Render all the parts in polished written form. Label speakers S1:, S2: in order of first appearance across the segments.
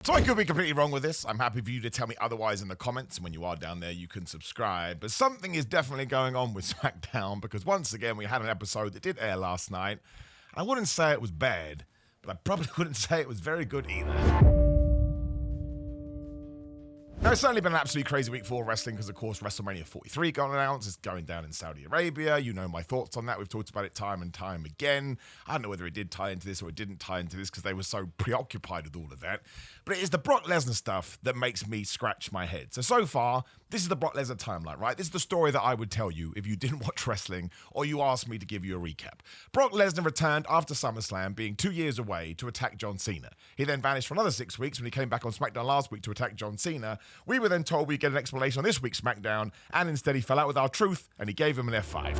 S1: So I could be completely wrong with this. I'm happy for you to tell me otherwise in the comments. And when you are down there, you can subscribe. But something is definitely going on with SmackDown because once again, we had an episode that did air last night. I wouldn't say it was bad, but I probably wouldn't say it was very good either. Now, it's certainly been an absolutely crazy week for wrestling because, of course, WrestleMania 43 got announced. It's going down in Saudi Arabia. You know my thoughts on that. We've talked about it time and time again. I don't know whether it did tie into this or it didn't tie into this because they were so preoccupied with all of that. But it is the Brock Lesnar stuff that makes me scratch my head. So far, this is the Brock Lesnar timeline, right? This is the story that I would tell you if you didn't watch wrestling or you asked me to give you a recap. Brock Lesnar returned after SummerSlam, being 2 years away, to attack John Cena. He then vanished for another 6 weeks when he came back on SmackDown last week to attack John Cena. We were then told we'd get an explanation on this week's SmackDown, and instead he fell out with R-Truth and he gave him an F5.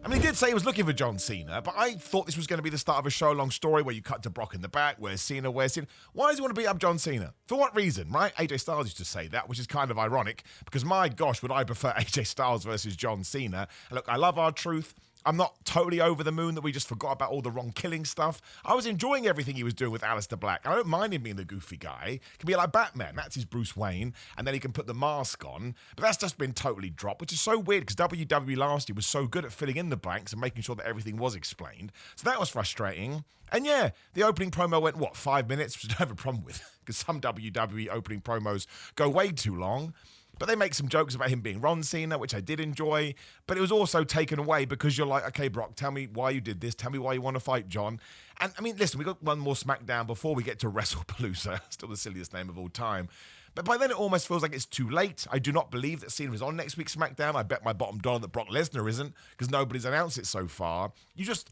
S1: I mean, he did say he was looking for John Cena, but I thought this was going to be the start of a show-long story where you cut to Brock in the back, where's Cena? Why does he want to beat up John Cena? For what reason, right? AJ Styles used to say that, which is kind of ironic, because my gosh, would I prefer AJ Styles versus John Cena. And look, I love R-Truth. I'm not totally over the moon that we just forgot about all the wrong killing stuff. I was enjoying everything he was doing with Aleister Black. I don't mind him being the goofy guy. He can be like Batman. That's his Bruce Wayne. And then he can put the mask on. But that's just been totally dropped, which is so weird because WWE last year was so good at filling in the blanks and making sure that everything was explained. So that was frustrating. And yeah, the opening promo went, 5 minutes? Which I don't have a problem with because some WWE opening promos go way too long. But they make some jokes about him being Ron Cena, which I did enjoy. But it was also taken away because you're like, okay, Brock, tell me why you did this. Tell me why you want to fight John. And I mean, listen, we got one more SmackDown before we get to WrestlePalooza. Still the silliest name of all time. But by then it almost feels like it's too late. I do not believe that Cena is on next week's SmackDown. I bet my bottom dollar that Brock Lesnar isn't because nobody's announced it so far.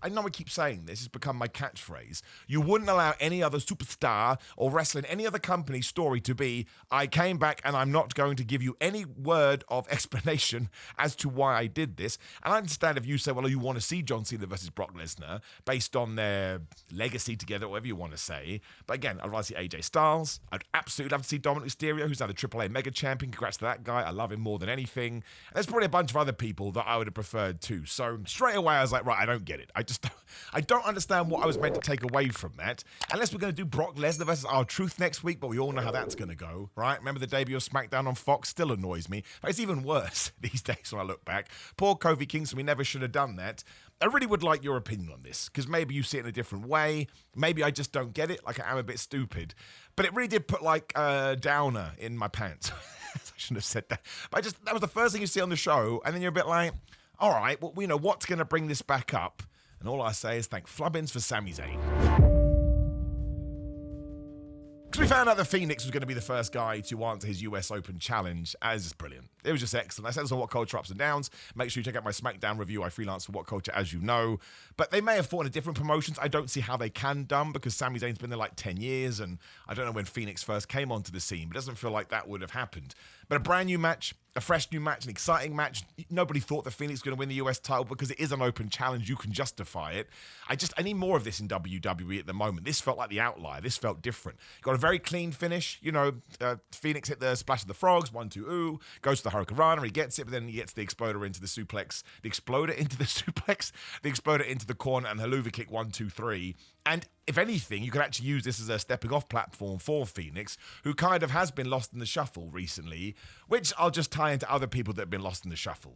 S1: I know I keep saying this. It's become my catchphrase. You wouldn't allow any other superstar or wrestler in any other company's story to be, I came back and I'm not going to give you any word of explanation as to why I did this. And I understand if you say, well, you want to see John Cena versus Brock Lesnar based on their legacy together, whatever you want to say. But again, I'd rather see AJ Styles. I'd absolutely love to see Dominic Mysterio, who's now the AAA Mega Champion. Congrats to that guy. I love him more than anything. And there's probably a bunch of other people that I would have preferred too. So straight away, I was like, right, I don't get it. I don't understand what I was meant to take away from that. Unless we're going to do Brock Lesnar versus R-Truth next week, but we all know how that's going to go, right? Remember the debut of SmackDown on Fox? Still annoys me. But it's even worse these days when I look back. Poor Kofi Kingston, we never should have done that. I really would like your opinion on this, because maybe you see it in a different way. Maybe I just don't get it, like I am a bit stupid. But it really did put like a downer in my pants. I shouldn't have said that. But that was the first thing you see on the show, and then you're a bit like, all right, well, what's going to bring this back up? And all I say is thank Flubbins for Sami Zayn. Because we found out that Phoenix was going to be the first guy to answer his US Open challenge, as is brilliant. It was just excellent. I said this on What Culture Ups and Downs. Make sure you check out my SmackDown review. I freelance for What Culture, as you know. But they may have fought in different promotions. I don't see how they can done because Sami Zayn's been there like 10 years, and I don't know when Phoenix first came onto the scene, but it doesn't feel like that would have happened. But a brand new match, a fresh new match, an exciting match. Nobody thought that Phoenix was going to win the US title because it is an open challenge. You can justify it. I need more of this in WWE at the moment. This felt like the outlier. This felt different. Got a very clean finish. Phoenix hit the Splash of the Frogs, 1-2, ooh, goes to the Hurricane Rana, he gets it, but then he gets the exploder into the suplex. The exploder into the suplex? The exploder into the corner and Helluva Kick, 1-2-3. And if anything, you could actually use this as a stepping off platform for Phoenix, who kind of has been lost in the shuffle recently, which I'll just tie into other people that have been lost in the shuffle.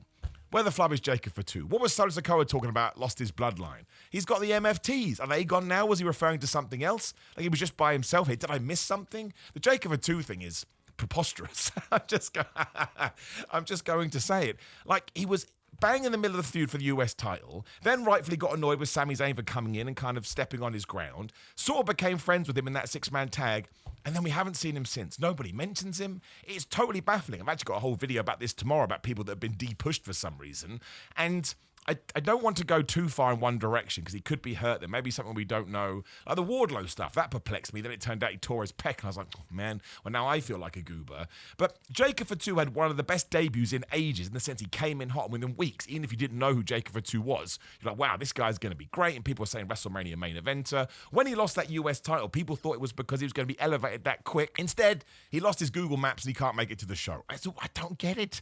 S1: Where the flub is Jacob for two? What was Solo Sikoa talking about? Lost his bloodline. He's got the MFTs. Are they gone now? Was he referring to something else? Like he was just by himself here. Did I miss something? The Jacob for two thing is preposterous. I'm just going to say it. Like he was bang in the middle of the feud for the US title, then rightfully got annoyed with Sami Zayn for coming in and kind of stepping on his ground, sort of became friends with him in that six-man tag, and then we haven't seen him since. Nobody mentions him. It's totally baffling. I've actually got a whole video about this tomorrow about people that have been de-pushed for some reason, and I don't want to go too far in one direction because he could be hurt. There may be something we don't know. Like the Wardlow stuff, that perplexed me. Then it turned out he tore his pec, and I was like, oh, man, well, now I feel like a goober. But Jacob for two had one of the best debuts in ages in the sense he came in hot and within weeks, even if you didn't know who Jacob for two was. You're like, wow, this guy's going to be great. And people were saying WrestleMania main eventer. When he lost that US title, people thought it was because he was going to be elevated that quick. Instead, he lost his Google Maps and he can't make it to the show. I don't get it.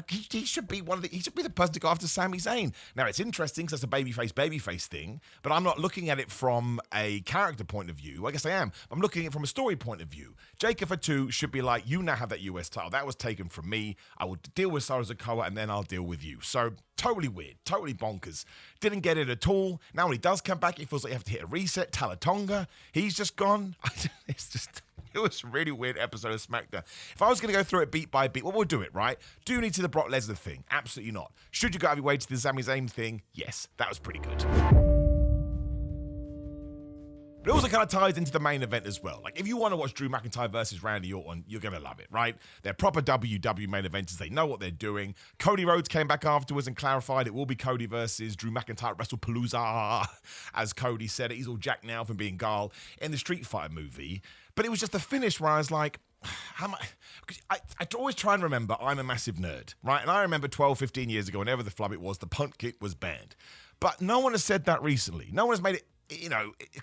S1: He should be the person to go after Sami Zayn. Now, it's interesting because it's a babyface thing, but I'm not looking at it from a character point of view. I guess I am. I'm looking at it from a story point of view. Jacob Fatu should be like, you now have that US title. That was taken from me. I will deal with Solo Sikoa, and then I'll deal with you. So, totally weird. Totally bonkers. Didn't get it at all. Now, when he does come back, it feels like you have to hit a reset. Talatonga, he's just gone. It was a really weird episode of SmackDown. If I was going to go through it beat by beat, well, we'll do it, right? Do you need to the Brock Lesnar thing? Absolutely not. Should you go out of your way to the Sami Zayn thing? Yes, that was pretty good. But it also kind of ties into the main event as well. Like, if you want to watch Drew McIntyre versus Randy Orton, you're going to love it, right? They're proper WWE main eventers. They know what they're doing. Cody Rhodes came back afterwards and clarified it will be Cody versus Drew McIntyre at WrestlePalooza, as Cody said it. He's all jacked now from being Garl in the Street Fighter movie. But it was just the finish where I was like, how much? I always try and remember I'm a massive nerd, right? And I remember 12, 15 years ago, whenever the flub it was, the punt kick was banned. But no one has said that recently. No one has made it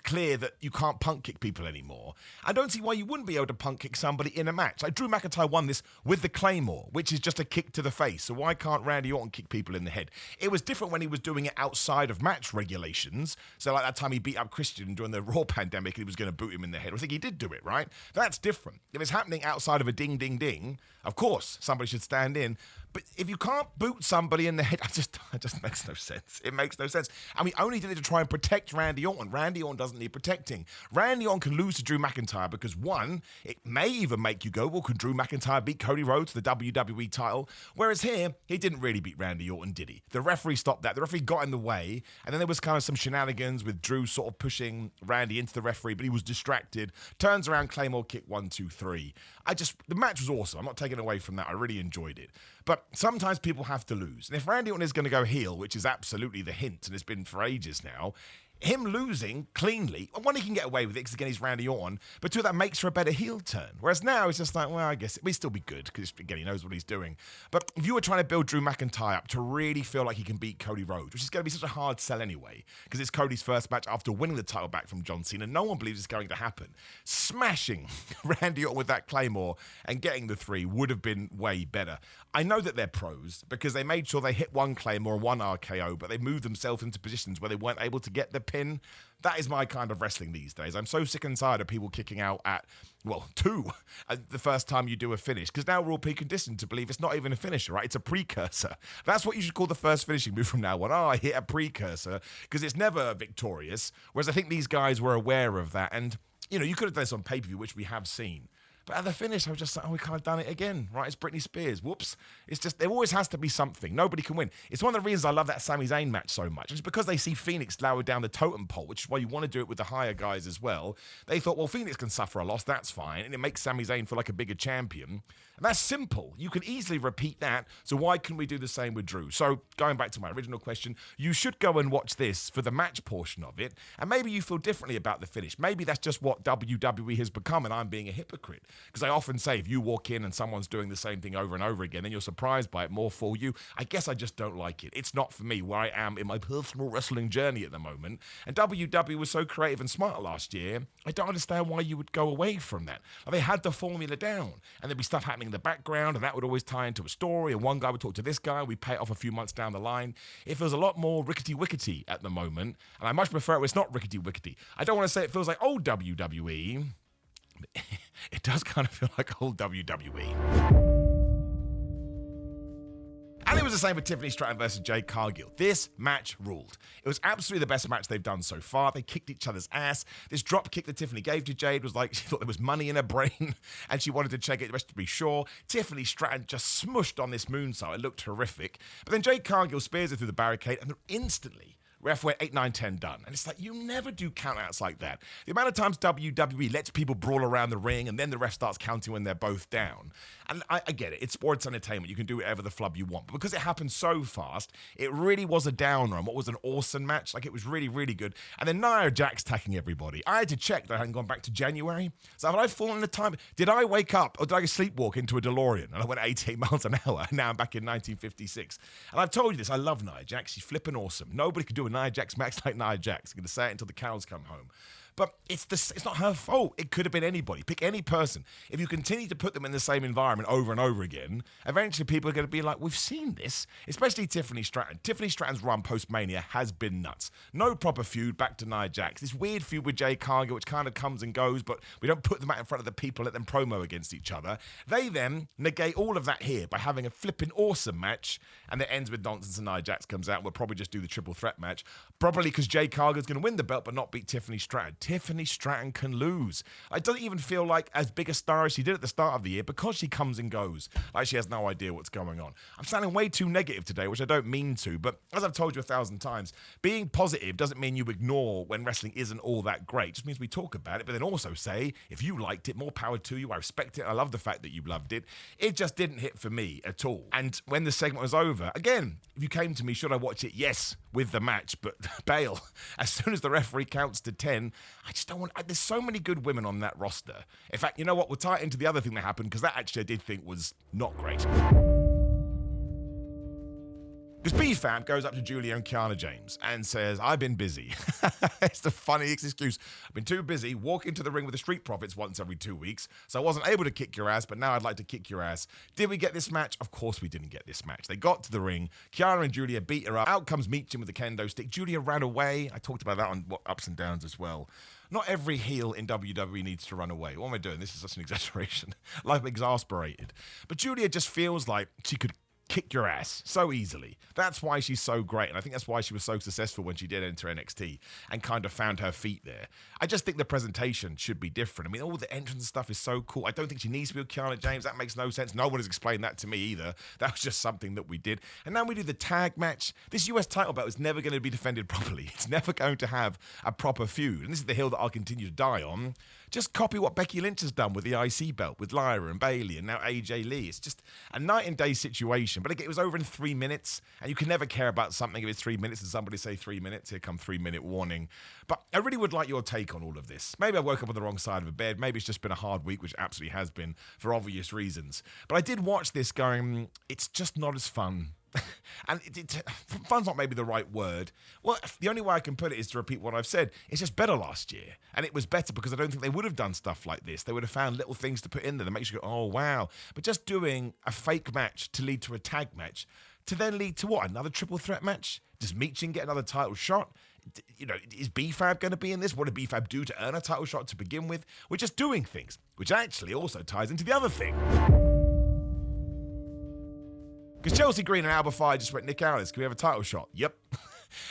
S1: clear that you can't punt kick people anymore. I don't see why you wouldn't be able to punt kick somebody in a match. Like, Drew McIntyre won this with the Claymore, which is just a kick to the face. So why can't Randy Orton kick people in the head? It was different when he was doing it outside of match regulations. So like that time he beat up Christian during the Raw pandemic, he was going to boot him in the head. I think he did do it, right? That's different. If it's happening outside of a ding, ding, ding, of course, somebody should stand in. But if you can't boot somebody in the head, it just makes no sense. It makes no sense. And we only did it to try and protect Randy Orton. Randy Orton doesn't need protecting. Randy Orton can lose to Drew McIntyre because, one, it may even make you go, well, can Drew McIntyre beat Cody Rhodes to the WWE title? Whereas here, he didn't really beat Randy Orton, did he? The referee stopped that. The referee got in the way. And then there was kind of some shenanigans with Drew sort of pushing Randy into the referee, but he was distracted. Turns around, Claymore kick, 1, 2, 3. The match was awesome. I'm not taking away from that. I really enjoyed it. But sometimes people have to lose. And if Randy Orton is going to go heel, which is absolutely the hint, and it's been for ages now, him losing cleanly, one, he can get away with it because, again, he's Randy Orton, but two, that makes for a better heel turn. Whereas now, it's just like, well, I guess he'd still be good because, again, he knows what he's doing. But if you were trying to build Drew McIntyre up to really feel like he can beat Cody Rhodes, which is going to be such a hard sell anyway, because it's Cody's first match after winning the title back from John Cena, no one believes it's going to happen. Smashing Randy Orton with that Claymore and getting the 3 would have been way better. I know that they're pros because they made sure they hit one Claymore and one RKO, but they moved themselves into positions where they weren't able to get the pin. That is my kind of wrestling these days. I'm so sick and tired of people kicking out at, 2 the first time you do a finish, because now we're all preconditioned to believe it's not even a finisher, right? It's a precursor. That's what you should call the first finishing move from now on. I hit a precursor, because it's never victorious, whereas I think these guys were aware of that, and, you could have done this on pay-per-view, which we have seen. But at the finish, I was just like, we can't have done it again, right? It's Britney Spears. Whoops. It's just, there always has to be something. Nobody can win. It's one of the reasons I love that Sami Zayn match so much. It's because they see Phoenix lower down the totem pole, which is why you want to do it with the higher guys as well. They thought, well, Phoenix can suffer a loss, that's fine. And it makes Sami Zayn feel like a bigger champion. And that's simple. You can easily repeat that. So why couldn't we do the same with Drew? So going back to my original question, you should go and watch this for the match portion of it. And maybe you feel differently about the finish. Maybe that's just what WWE has become and I'm being a hypocrite. Because I often say, if you walk in and someone's doing the same thing over and over again, then you're surprised by it, more for you. I guess I just don't like it. It's not for me where I am in my personal wrestling journey at the moment. And WWE was so creative and smart last year, I don't understand why you would go away from that. Like, they had the formula down, and there'd be stuff happening in the background, and that would always tie into a story, and one guy would talk to this guy, we pay it off a few months down the line. It feels a lot more rickety-wickety at the moment, and I much prefer it when it's not rickety-wickety. I don't want to say it feels like old WWE, it does kind of feel like old WWE. And it was the same with Tiffany Stratton versus Jade Cargill. This match ruled. It was absolutely the best match they've done so far. They kicked each other's ass. This drop kick that Tiffany gave to Jade was like she thought there was money in her brain and she wanted to check it just to be sure. Tiffany Stratton just smushed on this moonsault. It looked horrific. But then Jade Cargill spears her through the barricade and instantly ref went 8, 9, 10 done. And it's like, you never do countouts like that. The amount of times WWE lets people brawl around the ring and then the ref starts counting when they're both down. And I get it. It's sports entertainment. You can do whatever the flub you want. But because it happened so fast, it really was a downer on what was an awesome match. Like, it was really, really good. And then Nia Jax attacking everybody. I had to check that I hadn't gone back to January. So had I fallen in time? Did I wake up or did I sleepwalk into a DeLorean? And I went 88 miles an hour. And now I'm back in 1956. And I've told you this. I love Nia Jax. She's flipping awesome. Nobody could do a Nia Jax match like Nia Jax. I'm going to say it until the cows come home. But it's not her fault. It could have been anybody. Pick any person. If you continue to put them in the same environment over and over again, eventually people are going to be like, we've seen this. Especially Tiffany Stratton. Tiffany Stratton's run post-Mania has been nuts. No proper feud back to Nia Jax. This weird feud with Jay Cargill, which kind of comes and goes, but we don't put them out in front of the people, let them promo against each other. They then negate all of that here by having a flipping awesome match, and it ends with nonsense and Nia Jax comes out, and we'll probably just do the triple threat match. Probably because Jay Cargill's going to win the belt but not beat Tiffany Stratton. Tiffany Stratton can lose. It doesn't even feel like as big a star as she did at the start of the year because she comes and goes. Like she has no idea what's going on. I'm sounding way too negative today, which I don't mean to, but as I've told you 1,000 times, being positive doesn't mean you ignore when wrestling isn't all that great. It just means we talk about it, but then also say, if you liked it, more power to you. I respect it. I love the fact that you loved it. It just didn't hit for me at all. And when the segment was over, again, if you came to me, should I watch it? Yes, with the match, but bail. As soon as the referee counts to 10, I just don't want... There's so many good women on that roster. In fact, you know what? We'll tie it into the other thing that happened, because that actually I did think was not great. Because B-Fam goes up to Julia and Kiana James and says, I've been busy. It's the funniest excuse. I've been too busy walking to the ring with the Street Profits once every 2 weeks, so I wasn't able to kick your ass, but now I'd like to kick your ass. Did we get this match? Of course we didn't get this match. They got to the ring. Kiana and Julia beat her up. Out comes Meechin with the kendo stick. Julia ran away. I talked about that on Ups and Downs as well. Not every heel in WWE needs to run away. What am I doing? This is such an exaggeration. Like, I'm exasperated. But Julia just feels like she could kick your ass so easily. That's why she's so great, and I think that's why she was so successful when she did enter NXT and kind of found her feet there. I just think the presentation should be different. I mean, all the entrance stuff is so cool. I don't think she needs to be with Kiana James. That makes no sense. No one has explained that to me either. That was just something that we did. And now we do the tag match. This US title belt is never going to be defended properly. It's never going to have a proper feud, and this is the hill that I'll continue to die on. Just copy what Becky Lynch has done with the IC belt, with Lyra and Bayley, and now AJ Lee. It's just a night and day situation. But again, it was over in 3 minutes, and you can never care about something if it's 3 minutes and somebody say 3 minutes. Here come 3 minute warning. But I really would like your take on all of this. Maybe I woke up on the wrong side of a bed. Maybe it's just been a hard week, which absolutely has been for obvious reasons. But I did watch this going, it's just not as fun. And fun's not maybe the right word. Well, the only way I can put it is to repeat what I've said. It's just better last year. And it was better because I don't think they would have done stuff like this. They would have found little things to put in there that makes you go, oh, wow. But just doing a fake match to lead to a tag match, to then lead to what? Another triple threat match? Does Meechin get another title shot? You know, is B-Fab going to be in this? What did B-Fab do to earn a title shot to begin with? We're just doing things, which actually also ties into the other thing. Because Chelsea Green and Alba Fyre just went, Nick Aldis, can we have a title shot? Yep.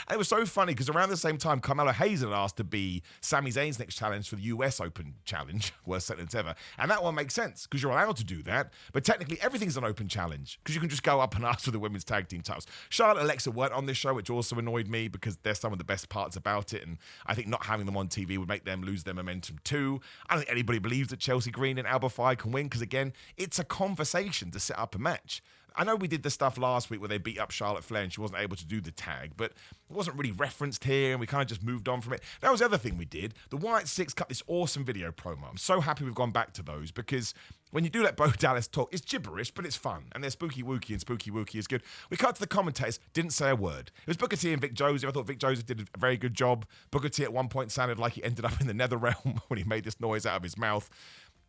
S1: And it was so funny because around the same time, Carmelo Hayes had asked to be Sami Zayn's next challenge for the US Open Challenge. Worst sentence ever. And that one makes sense because you're allowed to do that. But technically, everything's an open challenge because you can just go up and ask for the women's tag team titles. Charlotte and Alexa weren't on this show, which also annoyed me because they're some of the best parts about it. And I think not having them on TV would make them lose their momentum too. I don't think anybody believes that Chelsea Green and Alba Fyre can win because, again, it's a conversation to set up a match. I know we did the stuff last week where they beat up Charlotte Flair and she wasn't able to do the tag, but it wasn't really referenced here and we kind of just moved on from it. That was the other thing we did. The Wyatt Six cut this awesome video promo. I'm so happy we've gone back to those because when you do let Bo Dallas talk, it's gibberish, but it's fun. And they're spooky wooky and spooky wooky is good. We cut to the commentators, didn't say a word. It was Booker T and Vic Joseph. I thought Vic Joseph did a very good job. Booker T at one point sounded like he ended up in the nether realm when he made this noise out of his mouth.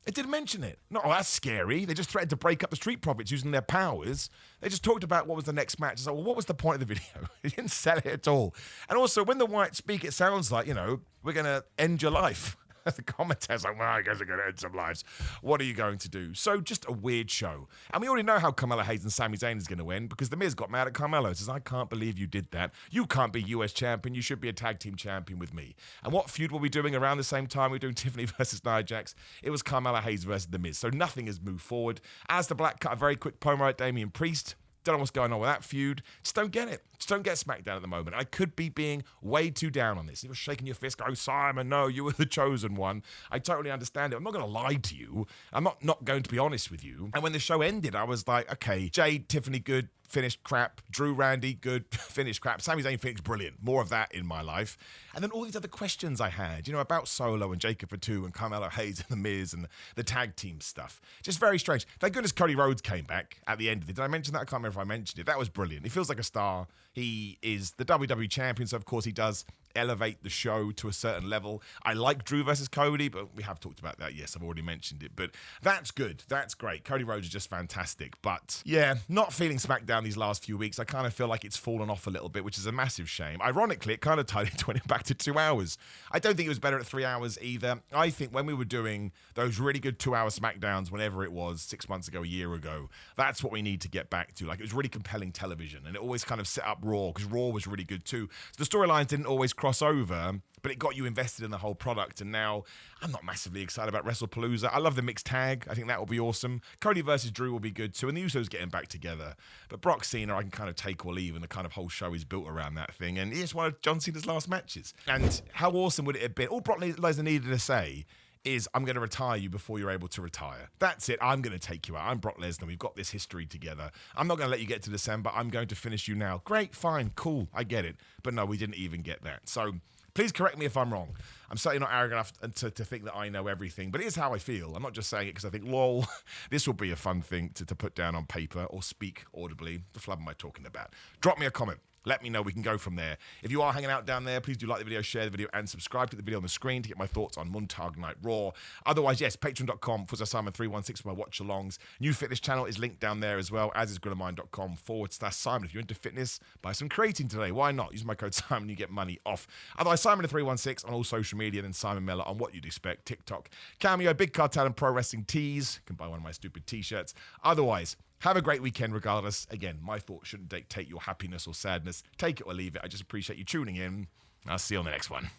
S1: It didn't mention it. No, that's scary. They just threatened to break up the Street Profits using their powers. They just talked about what was the next match. It's like, well, what was the point of the video? They didn't sell it at all. And also, when the Whites speak, it sounds like, you know, we're going to end your life. The commentators like, well, I guess we're going to end some lives. What are you going to do? So just a weird show. And we already know how Carmelo Hayes and Sami Zayn is going to win because The Miz got mad at Carmelo. He says, I can't believe you did that. You can't be US champion. You should be a tag team champion with me. And what feud were we doing around the same time we were doing Tiffany versus Nia Jax? It was Carmelo Hayes versus The Miz. So nothing has moved forward. As the Black cut a very quick promo at Damian Priest. Don't know what's going on with that feud. Just don't get it. Just don't get SmackDown at the moment. I could be being way too down on this. You're shaking your fist going, Simon, no, you were the chosen one. I totally understand it. I'm not going to lie to you. I'm not going to be honest with you. And when the show ended, I was like, okay, Jade, Tiffany, good. Finished crap. Drew, Randy, good. Finished crap. Sami Zayn, Phoenix, brilliant. More of that in my life. And then all these other questions I had, you know, about Solo and Jacob Fatu and Carmelo Hayes and The Miz and the tag team stuff. Just very strange. Thank goodness Cody Rhodes came back at the end of it. Did I mention that? I can't remember if I mentioned it. That was brilliant. He feels like a star. He is the WWE champion, so of course he does elevate the show to a certain level. I like Drew versus Cody, but we have talked about that. Yes, I've already mentioned it, but that's good. That's great. Cody Rhodes is just fantastic. But yeah, not feeling SmackDown these last few weeks. I kind of feel like it's fallen off a little bit, which is a massive shame. Ironically, it kind of tied into when it back to 2 hours. I don't think it was better at 3 hours either. I think when we were doing those really good 2-hour SmackDowns, whenever it was, 6 months ago, a year ago, that's what we need to get back to. Like, it was really compelling television, and it always kind of set up Raw, because Raw was really good too. So the storylines didn't always cross over, but it got you invested in the whole product. And now I'm not massively excited about WrestlePalooza. I love the mixed tag. I think that will be awesome. Cody versus Drew will be good too, and the Usos getting back together. But Brock Cena, I can kind of take or leave, and the kind of whole show is built around that thing. And it's one of John Cena's last matches. And how awesome would it have been? All Brock Lesnar needed to say is, I'm going to retire you before you're able to retire. That's it. I'm going to take you out. I'm Brock Lesnar. We've got this history together. I'm not going to let you get to December. I'm going to finish you now. Great, fine, cool. I get it. But no, we didn't even get that. So please correct me if I'm wrong. I'm certainly not arrogant enough to think that I know everything, but it is how I feel. I'm not just saying it because I think, lol, this will be a fun thing to put down on paper or speak audibly. The flub am I talking about? Drop me a comment. Let me know. We can go from there. If you are hanging out down there, please do like the video, share the video, and subscribe to the video on the screen to get my thoughts on Montag Night Raw. Otherwise, yes, patreon.com/Simon316 for my watch-alongs. New fitness channel is linked down there as well, as is grillermind.com/Simon. If you're into fitness, buy some creatine today. Why not? Use my code Simon, you get money off. Otherwise, Simon316 on all social media, then Simon Miller on what you'd expect. TikTok, Cameo, Big Cartel, and Pro Wrestling Tees. You can buy one of my stupid t-shirts. Otherwise, have a great weekend regardless. Again, my thoughts shouldn't dictate your happiness or sadness. Take it or leave it. I just appreciate you tuning in. I'll see you on the next one.